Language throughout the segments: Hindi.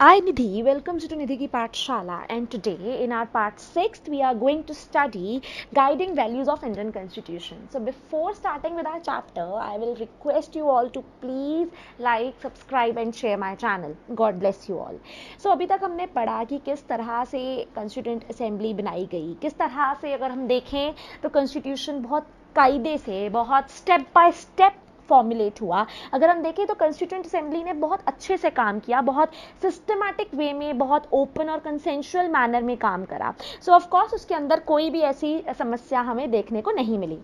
I Nidhi welcomes you to Nidhi Ki Pathshala, and today in our part 6th we are going to study guiding values of Indian Constitution. So before starting with our chapter, I will request you all to please like, subscribe and share my channel. God bless you all. So अभी तक हमने पढ़ा कि किस तरह से कॉन्स्टिट्यूएंट असेंबली बनाई गई, किस तरह से अगर हम देखें तो कॉन्स्टिट्यूशन बहुत कायदे से, बहुत स्टेप बाय स्टेप फॉर्मुलेट हुआ। अगर हम देखें तो कॉन्स्टिट्यूएंट असेंबली ने बहुत अच्छे से काम किया, बहुत सिस्टमैटिक वे में, बहुत ओपन और कंसेंशुअल मैनर में काम करा। सो ऑफ कोर्स उसके अंदर कोई भी ऐसी समस्या हमें देखने को नहीं मिली।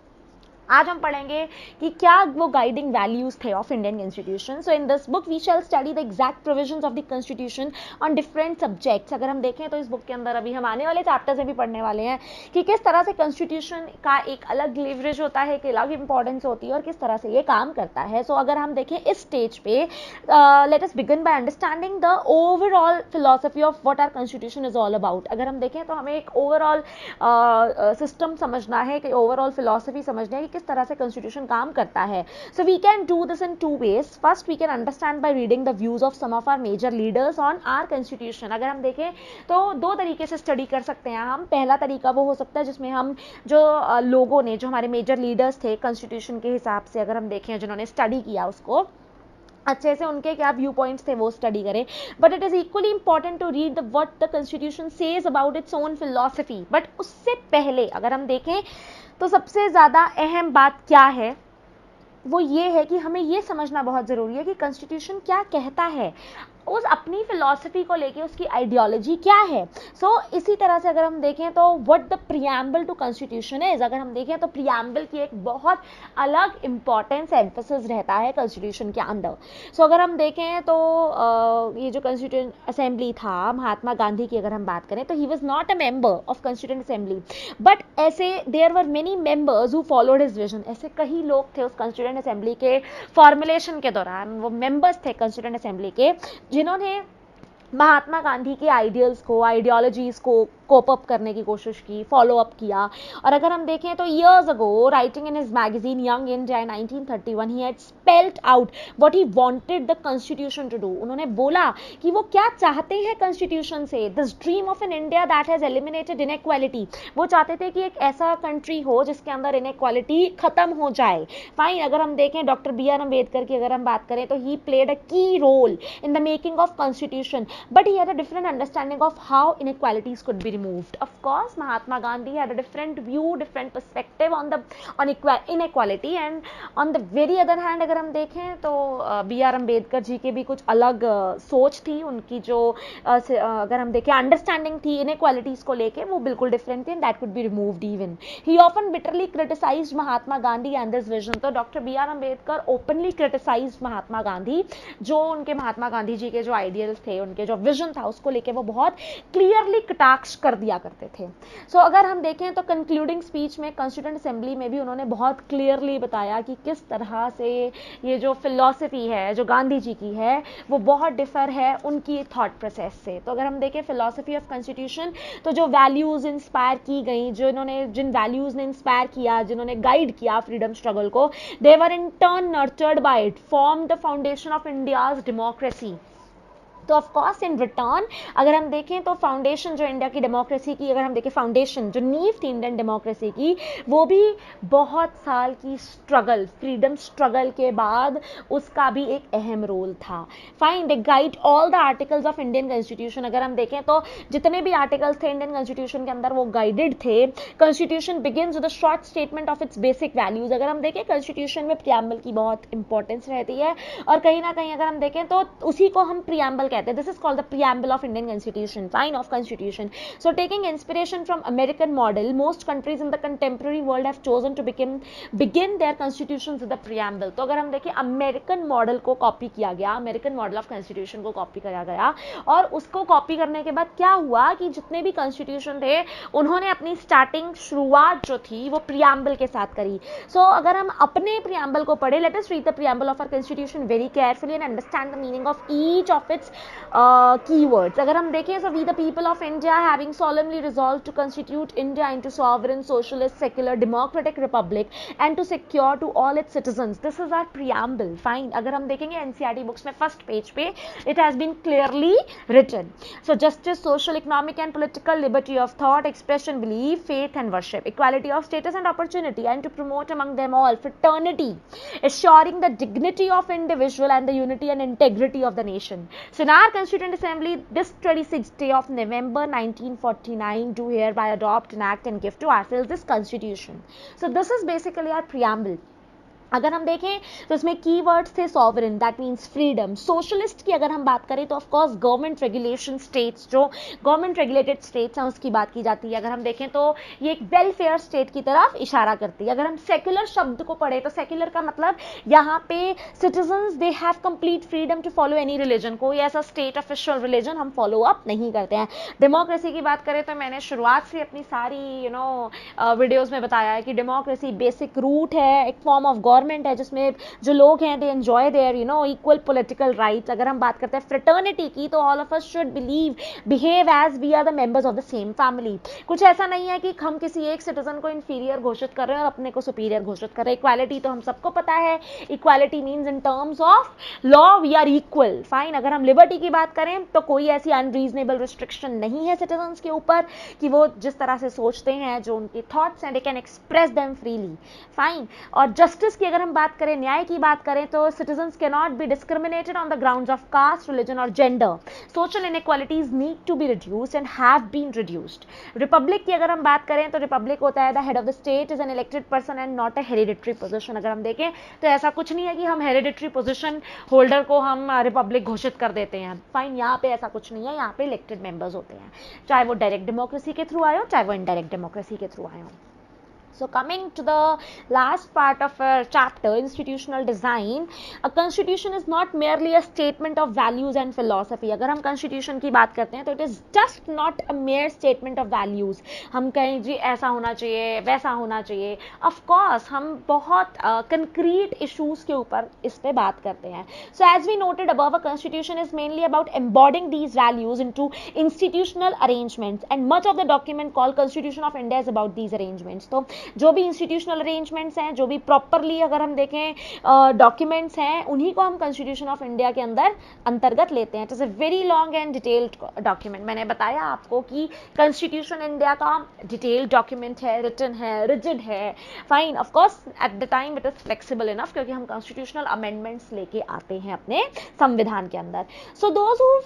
आज हम पढ़ेंगे कि क्या वो गाइडिंग वैल्यूज थे of Indian constitution. So in this book we shall study the exact provisions of the constitution on different subjects. अगर हम देखें तो इस बुक के अंदर अभी हम आने वाले चैप्टर्स में भी पढ़ने वाले हैं कि किस तरह से कॉन्स्टिट्यूशन का एक अलग लेवरेज होता है, एक अलग इंपॉर्टेंस होती है और किस तरह से ये काम करता है। सो अगर हम देखें इस स्टेज पे, let us begin by understanding the overall philosophy of what our constitution is all about. अगर हम देखें तो हमें एक ओवरऑल सिस्टम समझना है, कि ओवरऑल फिलॉसफी समझना है कि किस तरह से कॉन्स्टिट्यूशन काम करता है। So we can do this in two ways. First we can understand by reading the views of some of our major leaders on our constitution. अगर हम देखें तो दो तरीके से स्टडी कर सकते हैं हम। पहला तरीका वो हो सकता है जिसमें हम जो लोगों ने, जो हमारे मेजर लीडर्स थे कॉन्स्टिट्यूशन के हिसाब से, अगर हम देखें जिन्होंने स्टडी किया उसको अच्छे से, उनके क्या व्यू पॉइंट्स थे वो स्टडी करें। But it is equally important to read the what the constitution says about its own philosophy. But उससे पहले अगर हम देखें तो सबसे ज़्यादा अहम बात क्या है, वो ये है कि हमें ये समझना बहुत ज़रूरी है कि कॉन्स्टिट्यूशन क्या कहता है, उस अपनी फिलॉसफी को लेके उसकी आइडियोलॉजी क्या है। सो इसी तरह से अगर हम देखें तो what the preamble to constitution is. अगर हम देखें तो प्रियम्बल की एक बहुत अलग इंपॉर्टेंस, एम्फेसिस रहता है कॉन्स्टिट्यूशन के अंदर। सो अगर हम देखें तो ये जो कॉन्स्टिट्यूएंट असेंबली था महात्मा गांधी की, अगर हम बात करें तो he was not a member of constituent assembly, but ऐसे there were many members who followed his vision. ऐसे कई लोग थे उस कॉन्स्टिट्यूएंट असेंबली के फॉर्मुलेशन के दौरान, वो मेंबर्स थे कॉन्स्टिट्यूएंट असेंबली के, जिन्होंने महात्मा गांधी के आइडियल्स को, आइडियोलॉजीज को कोप अप करने की कोशिश की, फॉलो अप किया। और अगर हम देखें तो years ago, writing in his magazine Young India in 1931, he had spelled out what he wanted the constitution to do. उन्होंने बोला कि वो क्या चाहते हैं कॉन्स्टिट्यूशन से। This dream of an India that has eliminated inequality. वो चाहते थे कि एक ऐसा कंट्री हो जिसके अंदर इनइक्वालिटी खत्म हो जाए। फाइन, अगर हम देखें डॉक्टर बी आर अम्बेडकर की अगर हम बात करें तो ही played a key role in the making of constitution, but he had a different understanding of how inequalities could be removed. Of course, Mahatma Gandhi had a different view, different perspective on inequality, and on the very other hand अगर हम देखें तो बी आर अम्बेडकर जी के भी कुछ अलग सोच थी। उनकी जो अगर हम देखें अंडरस्टैंडिंग थी inequalities को लेके, वो बिल्कुल डिफरेंट थी, and that could be removed even. He often bitterly criticized Mahatma Gandhi and his vision. तो doctor B R Ambedkar openly criticise Mahatma Gandhi, जो उनके महात्मा गांधी जी के जो आइडियल्स थे, उनके जो विजन था उसको लेके वो बहुत क्लियरली कटाक्ष कर दिया करते थे। सो अगर हम देखें तो कंक्लूडिंग स्पीच में कॉन्स्टिट्यूएंट असेंबली में भी उन्होंने बहुत क्लियरली बताया कि किस तरह से ये जो फिलॉसफी है जो गांधी जी की है वो बहुत डिफर है उनकी थॉट प्रोसेस से। तो अगर हम देखें फिलॉसफी ऑफ कॉन्स्टिट्यूशन, तो जो वैल्यूज इंस्पायर की गई, जिन वैल्यूज ने इंस्पायर किया, जिन्होंने गाइड किया फ्रीडम स्ट्रगल को, they were in turn nurtured by it, form the foundation of India's democracy. तो ऑफ कोर्स इन रिटर्न अगर हम देखें तो फाउंडेशन जो इंडिया की डेमोक्रेसी की, अगर हम देखें फाउंडेशन जो नींव थी इंडियन डेमोक्रेसी की, वो भी बहुत साल की स्ट्रगल, फ्रीडम स्ट्रगल के बाद उसका भी एक अहम रोल था। Fine, they guide all the articles of Indian constitution. अगर हम देखें तो जितने भी आर्टिकल्स थे इंडियन कॉन्स्टिट्यूशन के अंदर वो गाइडेड थे। Constitution begins with a short statement of its basic values. अगर हम देखें कॉन्स्टिट्यूशन में प्रियम्बल की बहुत इंपॉर्टेंस रहती है, और कहीं ना कहीं अगर हम देखें तो उसी को हम प्रियम्बल कहते हैं। This is called the preamble of Indian constitution, fine, of constitution. So taking inspiration from American model, most countries in the contemporary world have chosen to begin their constitutions with the preamble. तो अगर हम देखें अमेरिकन मॉडल को कॉपी किया गया, अमेरिकन मॉडल ऑफ कॉन्स्टिट्यूशन को कॉपी किया गया, और उसको कॉपी करने के बाद क्या हुआ कि जितने भी कॉन्स्टिट्यूशन थे उन्होंने अपनी स्टार्टिंग, शुरुआत जो थी वो प्रियम्बल के साथ करी। सो अगर हम अपने प्रियम्बल को पढ़े, let us read the preamble of our constitution very carefully and understand the meaning of each of its keywords. अगर हम देखें, so we the people of India having solemnly resolved to constitute India into sovereign, socialist, secular, democratic republic and to secure to all its citizens. This is our preamble. Fine. अगर हम देखेंगे NCERT books में first page पे it has been clearly written. So justice, social, economic and political liberty of thought, expression, belief, faith and worship, equality of status and opportunity, and to promote among them all fraternity, assuring the dignity of individual and the unity and integrity of the nation. So in our Constituent Assembly, this 26th day of November 1949, do hereby adopt, enact and give to ourselves this constitution. So this is basically our preamble. अगर हम देखें तो इसमें कीवर्ड्स थे sovereign, that means freedom. Socialist की अगर हम बात करें तो of course government regulation states, जो गवर्नमेंट रेगुलेटेड स्टेट्स हैं उसकी बात की जाती है. अगर हम देखें तो ये एक वेलफेयर स्टेट की तरफ इशारा करती है. अगर हम सेक्युलर शब्द को पढ़े तो सेक्युलर का मतलब यहाँ पे citizens they have complete freedom to follow any religion. कोई ऐसा स्टेट ऑफिशियल रिलीजन हम फॉलो अप नहीं करते हैं. डेमोक्रेसी की बात करें तो मैंने शुरुआत से अपनी सारी वीडियोज में बताया है कि डेमोक्रेसी बेसिक रूट है, एक फॉर्म ऑफ गवर्नमेंट है जिसमें जो लोग हैं they enjoy their equal political rights. अगर हम बात करते हैं फ्रेटर्निटी की तो all of us should behave as we are the members of the same family. कुछ ऐसा नहीं है कि हम किसी एक सिटीजन को इंफीरियर घोषित कर रहे हैं और अपने को सुपीरियर घोषित कर रहे हैं. इक्वालिटी तो हम सबको पता है, equality means in terms of law we are equal. Fine. अगर हम लिबर्टी की बात करें तो कोई ऐसी अनरीजनेबल रिस्ट्रिक्शन नहीं है सिटीजन्स के ऊपर कि वो जिस तरह से सोचते हैं, जो उनकी थॉट्स हैं, they can express them freely. Fine. और जस्टिस की अगर हम बात करें, न्याय की बात करें तो citizens can not be discriminated on the grounds of caste, religion और gender. Social inequalities need to be reduced and have been reduced. Republic की अगर हम बात करें तो रिपब्लिक होता है the head of the state is an elected person and not a hereditary position. अगर हम देखें तो ऐसा कुछ नहीं है कि हम हेरिडिटरी पोजीशन होल्डर को हम रिपब्लिक घोषित कर देते हैं. फाइन. यहाँ पे ऐसा कुछ नहीं है. यहाँ पे इलेक्टेड मेंबर्स होते हैं, चाहे वो डायरेक्ट डेमोक्रेसी के थ्रू आए हो, चाहे वो इनडायरेक्ट डेमोक्रेसी के थ्रू आए हो. So coming to the last part of our chapter, institutional design, a constitution is not merely a statement of values and philosophy. अगर हम constitution की बात करते हैं तो it is just not a mere statement of values. हम कहें जी ऐसा होना चाहिए, वैसा होना चाहिए. Of course हम बहुत concrete issues के ऊपर इस पे बात करते हैं. So as we noted above, a constitution is mainly about embodying these values into institutional arrangements, and much of the document called Constitution of India is about these arrangements. तो जो भी इंस्टीट्यूशनल अरेंजमेंट्स हैं, जो भी प्रॉपरली अगर हम देखें डॉक्यूमेंट्स हैं, उन्हीं को हम कॉन्स्टिट्यूशन ऑफ इंडिया के अंदर अंतर्गत लेते हैं. It is a very long and detailed document. मैंने बताया आपको कि कॉन्स्टिट्यूशन इंडिया का डिटेल्ड डॉक्यूमेंट है, रिटन है, रिजिड है. Fine. Of course at the time it is flexible enough, क्योंकि हम कॉन्स्टिट्यूशनल अमेंडमेंट्स लेके आते हैं अपने संविधान के अंदर. So those who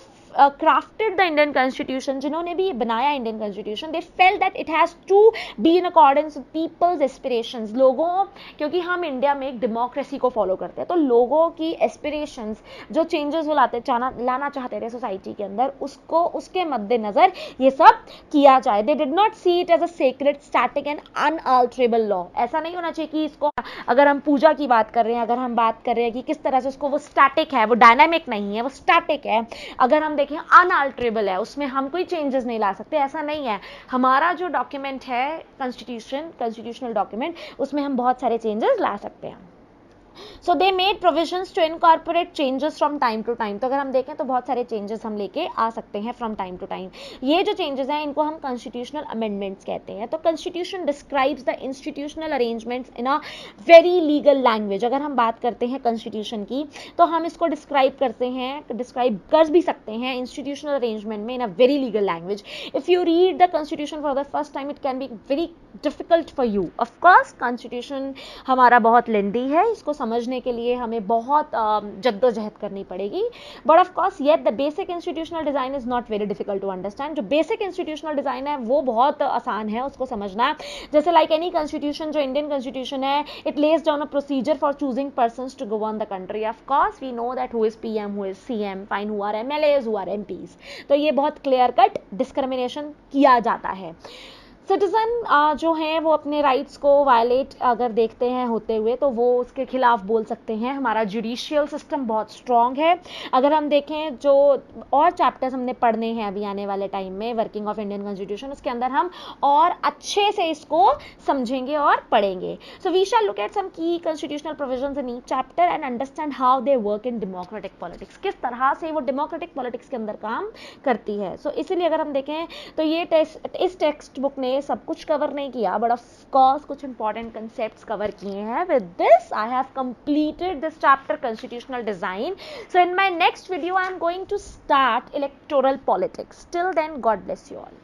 crafted the Indian Constitution, जिन्होंने भी बनाया Indian constitution, they felt that it has to be in accordance with people's aspirations. लोगों, क्योंकि हम इंडिया में एक डेमोक्रेसी को फॉलो करते हैं, तो लोगों की एस्पिरेशंस, जो चेंजेस वो लाना चाहते थे सोसाइटी के अंदर, उसको उसके मद्देनजर ये सब किया जाए. They did not see it as a sacred, static and unalterable law. ऐसा नहीं होना चाहिए कि इसको, अगर हम पूजा की बात कर रहे हैं, अगर हम बात कर रहे हैं कि किस तरह से उसको, वो स्टैटिक है, वो डायनामिक नहीं है, वो स्टैटिक है. अगर हम देखें अनअल्टरेबल है, उसमें हम कोई चेंजेस नहीं ला सकते, ऐसा नहीं है. हमारा जो डॉक्यूमेंट है कॉन्स्टिट्यूशनल डॉक्यूमेंट, उसमें हम बहुत सारे चेंजेस ला सकते हैं. So they made provisions to incorporate changes from time to time. तो अगर हम देखें तो बहुत सारे चेंजेस हम लेके आ सकते हैं फ्रॉम टाइम टू टाइम. ये जो चेंजेस हैं इनको हम कॉन्स्टिट्यूशनल अमेंडमेंट्स कहते हैं. तो constitution describes the institutional arrangements in a very legal language. अगर हम बात करते हैं कॉन्स्टिट्यूशन की तो हम इसको डिस्क्राइब कर भी सकते हैं इंस्टीट्यूशनल अरेंजमेंट में in a very legal language. If you read the constitution for the first time it can be very difficult for you. Of course constitution हमारा बहुत लेंदी है, इसको समझने के लिए हमें बहुत जद्दोजहद करनी पड़ेगी. But of course yet the basic institutional design is not very difficult to understand. जो बेसिक इंस्टीट्यूशनल डिजाइन है वो बहुत आसान है उसको समझना. जैसे लाइक एनी कॉन्स्टिट्यूशन, जो इंडियन कॉन्स्टिट्यूशन है, it lays down a procedure for choosing persons to govern the country. Of course we know that who is PM, who is CM, fine, who are MLAs, who are MPs. तो ये बहुत क्लियर कट डिस्क्रिमिनेशन किया जाता है. सिटीजन जो हैं वो अपने राइट्स को वायलेट अगर देखते हैं होते हुए तो वो उसके खिलाफ बोल सकते हैं। हमारा जुडिशियल सिस्टम बहुत स्ट्रांग है। अगर हम देखें जो और चैप्टर्स हमने पढ़ने हैं अभी आने वाले टाइम में वर्किंग ऑफ इंडियन कॉन्स्टिट्यूशन, उसके अंदर हम और अच्छे से इसको समझेंगे और पढ़ेंगे। So we shall look at some key constitutional provisions in each chapter and understand how they work in democratic politics, किस तरह से वो डेमोक्रेटिक पॉलिटिक्स के अंदर काम करती है। सो इसीलिए अगर हम देखें तो ये इस टेक्स्ट बुक ने सब कुछ कवर नहीं किया, बट ऑफ कोर्स कुछ इंपॉर्टेंट कंसेप्ट्स कवर किए हैं। With this I have completed this chapter constitutional design. So in my next video I am going to start electoral politics. Till then, God bless you all.